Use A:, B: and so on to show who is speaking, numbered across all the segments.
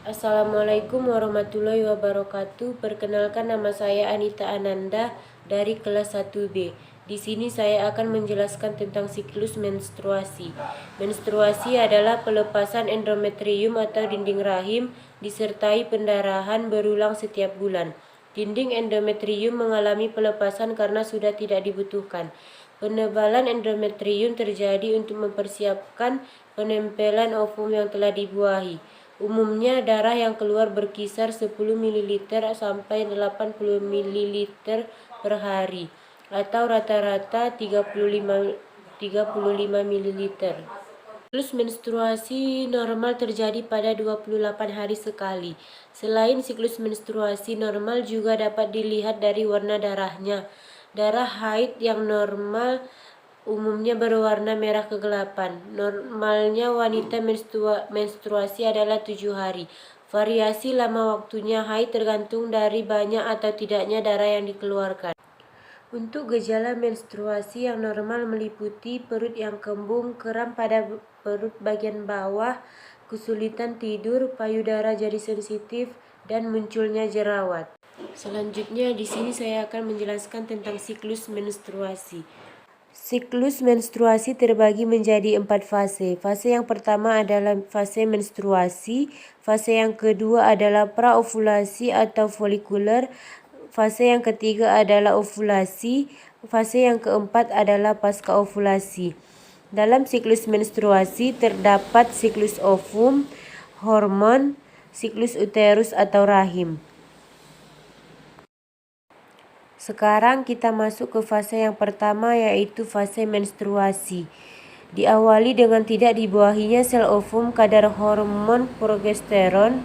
A: Assalamualaikum warahmatullahi wabarakatuh. Perkenalkan, nama saya Anita Ananda dari kelas 1B. Di sini saya akan menjelaskan tentang siklus menstruasi. Menstruasi adalah pelepasan endometrium atau dinding rahim disertai pendarahan berulang setiap bulan. Dinding endometrium mengalami pelepasan karena sudah tidak dibutuhkan. Penebalan endometrium terjadi untuk mempersiapkan penempelan ovum yang telah dibuahi. Umumnya darah yang keluar berkisar 10 ml sampai 80 ml per hari atau rata-rata 35 ml. Siklus menstruasi normal terjadi pada 28 hari sekali. Selain siklus menstruasi normal juga dapat dilihat dari warna darahnya. Darah haid yang normal umumnya berwarna merah kegelapan. Normalnya wanita menstruasi adalah 7 hari. Variasi lama waktunya haid tergantung dari banyak atau tidaknya darah yang dikeluarkan. Untuk gejala menstruasi yang normal meliputi perut yang kembung, kram pada perut bagian bawah, kesulitan tidur, payudara jadi sensitif, dan munculnya jerawat. Selanjutnya di sini saya akan menjelaskan tentang siklus menstruasi. Siklus menstruasi terbagi menjadi 4 fase. Fase yang pertama adalah fase menstruasi, fase yang kedua adalah praovulasi atau folikuler, fase yang ketiga adalah ovulasi, fase yang keempat adalah pasca ovulasi. Dalam siklus menstruasi terdapat siklus ovum, hormon, siklus uterus atau rahim. Sekarang kita masuk ke fase yang pertama, yaitu fase menstruasi. Diawali dengan tidak dibuahinya sel ovum, kadar hormon progesteron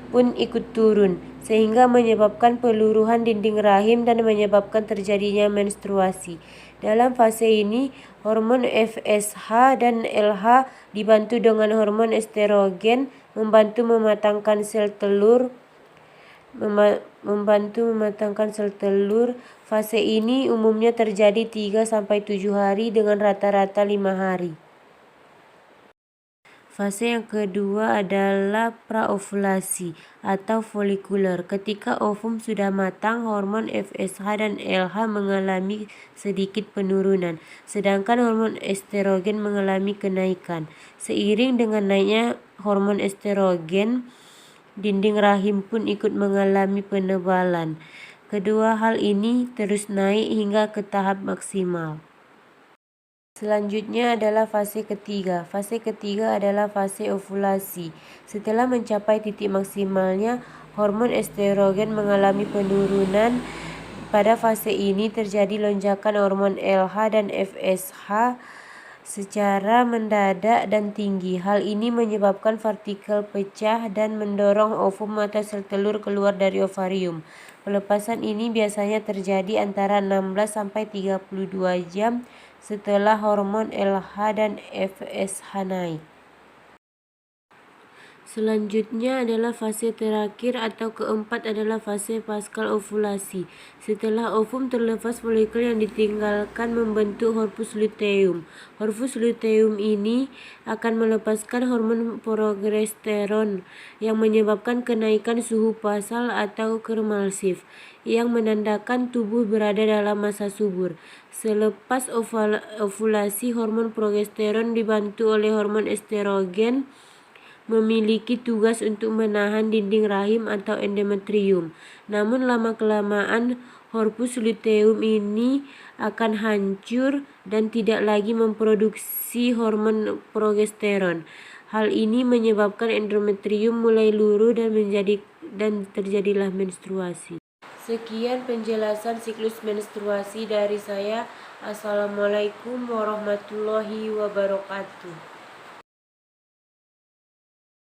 A: pun ikut turun, sehingga menyebabkan peluruhan dinding rahim dan menyebabkan terjadinya menstruasi. Dalam fase ini, hormon FSH dan LH dibantu dengan hormon estrogen membantu mematangkan sel telur. Fase ini umumnya terjadi 3-7 hari dengan rata-rata 5 hari. Fase yang kedua adalah praovulasi atau folikuler. Ketika ovum sudah matang, hormon FSH dan LH mengalami sedikit penurunan, sedangkan hormon estrogen mengalami kenaikan. Seiring dengan naiknya hormon estrogen, dinding rahim pun ikut mengalami penebalan. Kedua hal ini terus naik hingga ke tahap maksimal. Selanjutnya adalah fase ketiga. Fase ketiga adalah fase ovulasi. Setelah mencapai titik maksimalnya, hormon estrogen mengalami penurunan. Pada fase ini terjadi lonjakan hormon LH dan FSH secara mendadak dan tinggi. Hal ini menyebabkan partikel pecah dan mendorong ovum atau sel telur keluar dari ovarium. Pelepasan ini biasanya terjadi antara 16-32 jam setelah hormon LH dan FSH naik. Selanjutnya adalah fase terakhir atau keempat adalah fase paskal ovulasi. Setelah ovum terlepas, folikel yang ditinggalkan membentuk corpus luteum. Corpus luteum ini akan melepaskan hormon progesteron yang menyebabkan kenaikan suhu basal atau kermalsif, yang menandakan tubuh berada dalam masa subur. Selepas ovulasi, hormon progesteron dibantu oleh hormon estrogen memiliki tugas untuk menahan dinding rahim atau endometrium. Namun lama-kelamaan corpus luteum ini akan hancur dan tidak lagi memproduksi hormon progesteron. Hal ini menyebabkan endometrium mulai luruh dan terjadilah menstruasi. Sekian penjelasan siklus menstruasi dari saya. Assalamualaikum warahmatullahi wabarakatuh.